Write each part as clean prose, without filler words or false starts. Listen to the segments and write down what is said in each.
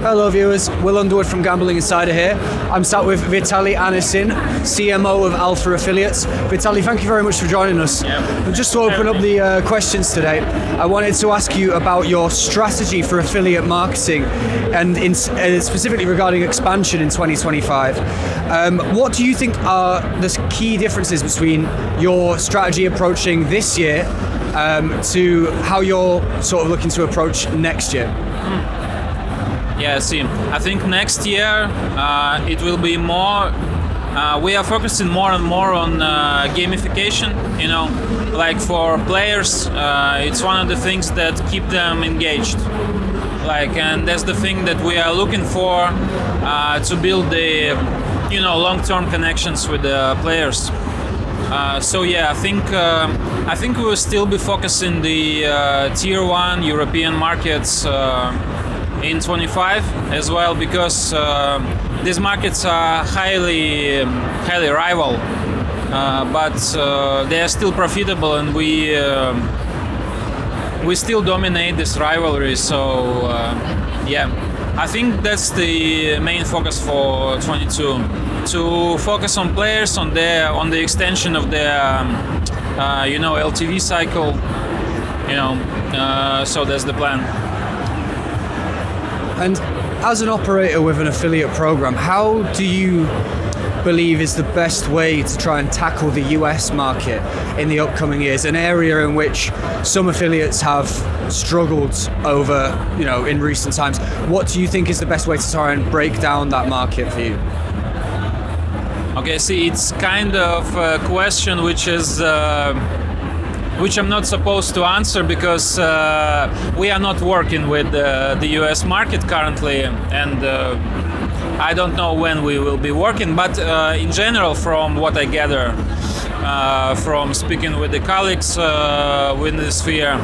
Hello viewers, Will Underwood from Gambling Insider here. I'm sat with Vitaly Anisin, CMO of Alpha Affiliates. Vitaly, thank you very much for joining us. And just to open up the questions today, I wanted to ask you about your strategy for affiliate marketing and specifically regarding expansion in 2025. What do you think are the key differences between your strategy approaching this year to how you're sort of looking to approach next year? Yeah, see, I think next year it will be more. We are focusing more and more on gamification. You know, like for players, it's one of the things that keep them engaged. And that's the thing that we are looking for to build the, long-term connections with the players. So yeah, I think we will still be focusing the tier 1 European markets in 25 as well, because these markets are highly rival, but they are still profitable, and we still dominate this rivalry. So yeah, I think that's the main focus for 22, to focus on players, on the extension of their LTV cycle. So that's the plan. And as an operator with an affiliate program, how do you believe is the best way to try and tackle the US market in the upcoming years, an area in which some affiliates have struggled over, in recent times? What do you think is the best way to try and break down that market for you? Okay, see, it's kind of a question which I'm not supposed to answer, because we are not working with the US market currently, and I don't know when we will be working, but in general, from what I gather from speaking with the colleagues within the sphere,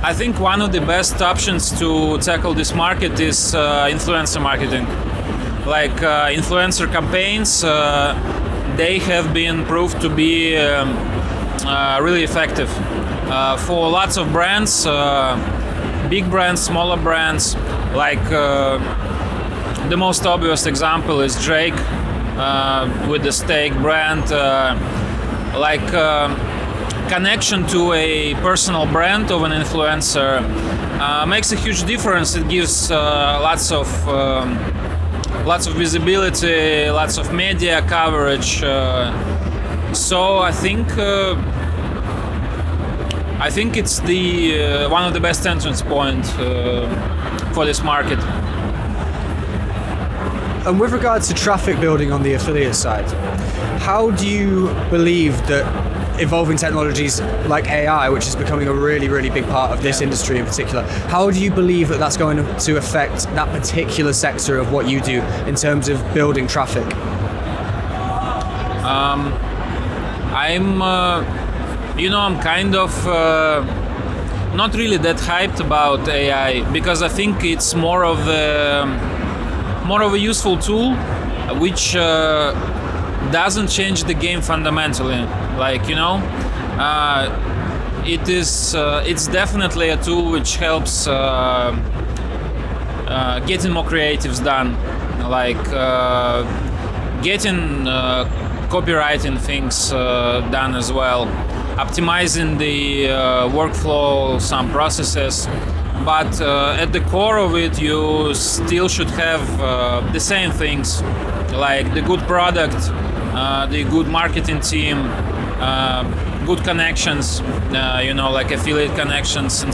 I think one of the best options to tackle this market is influencer marketing. Influencer campaigns, they have been proved to be really effective for lots of brands, big brands, smaller brands. The most obvious example is Drake with the Steak brand. Connection to a personal brand of an influencer makes a huge difference. It gives lots of visibility, lots of media coverage. So I think it's the one of the best entrance points for this market. And with regards to traffic building on the affiliate side, how do you believe that evolving technologies like AI, which is becoming a really, really big part of this industry in particular, how do you believe that that's going to affect that particular sector of what you do in terms of building traffic? I'm kind of not really that hyped about AI, because I think it's more of a useful tool which doesn't change the game fundamentally. It's definitely a tool which helps getting more creatives done, getting copywriting things done as well, optimizing the workflow, some processes. But at the core of it, you still should have the same things, like the good product, the good marketing team, good connections, like affiliate connections.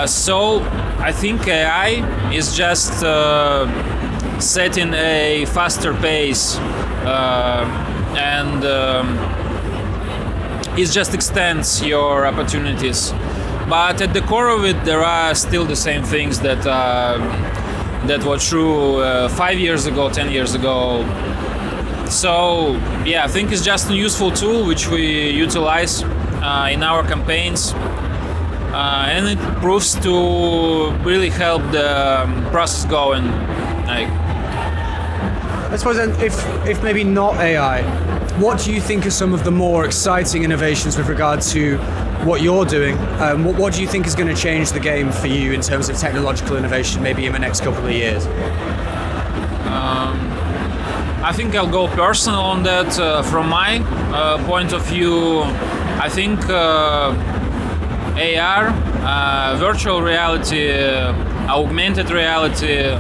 So I think AI is just setting a faster pace, and it just extends your opportunities. But at the core of it, there are still the same things that were true 5 years ago, 10 years ago. So yeah, I think it's just a useful tool which we utilize in our campaigns, and it proves to really help the process going. I suppose then, if maybe not AI, what do you think are some of the more exciting innovations with regard to what you're doing, what do you think is going to change the game for you in terms of technological innovation, maybe in the next couple of years? I think I'll go personal on that. From my point of view, I think AR, virtual reality, augmented reality,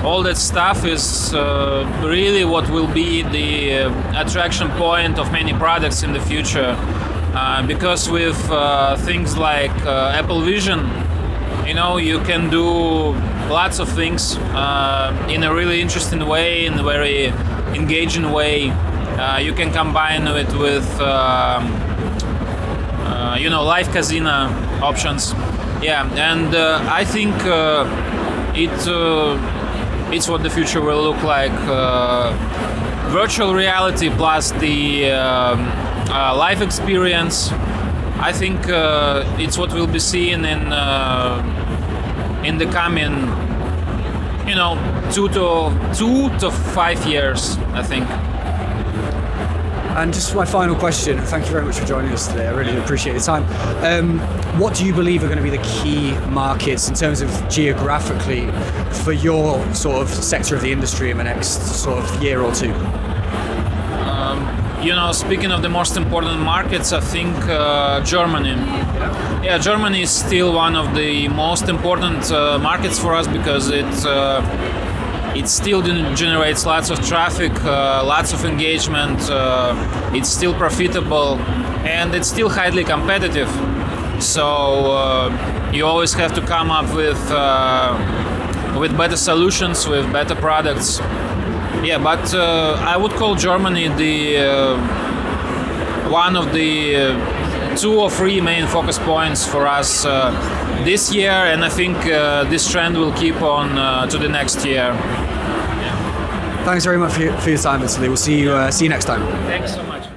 all that stuff is really what will be the attraction point of many products in the future. Because with things like Apple Vision, you can do lots of things in a really interesting way, in a very engaging way. You can combine it with live casino options. Yeah, and I think it's what the future will look like. Virtual reality plus the live experience. I think it's what we'll be seeing in the coming, 2 to 5 years, I think. And just my final question, thank you very much for joining us today, I really appreciate your time. What do you believe are going to be the key markets in terms of geographically for your sort of sector of the industry in the next sort of year or two? Speaking of the most important markets, I think Germany. Yeah, Germany is still one of the most important markets for us because it still generates lots of traffic, lots of engagement. It's still profitable, and it's still highly competitive. So you always have to come up with better solutions, with better products. Yeah, but I would call Germany the one of the 2 or 3 main focus points for us this year, and I think this trend will keep on to the next year. Thanks very much for your time, Vitaly. We'll see you next time. Thanks so much.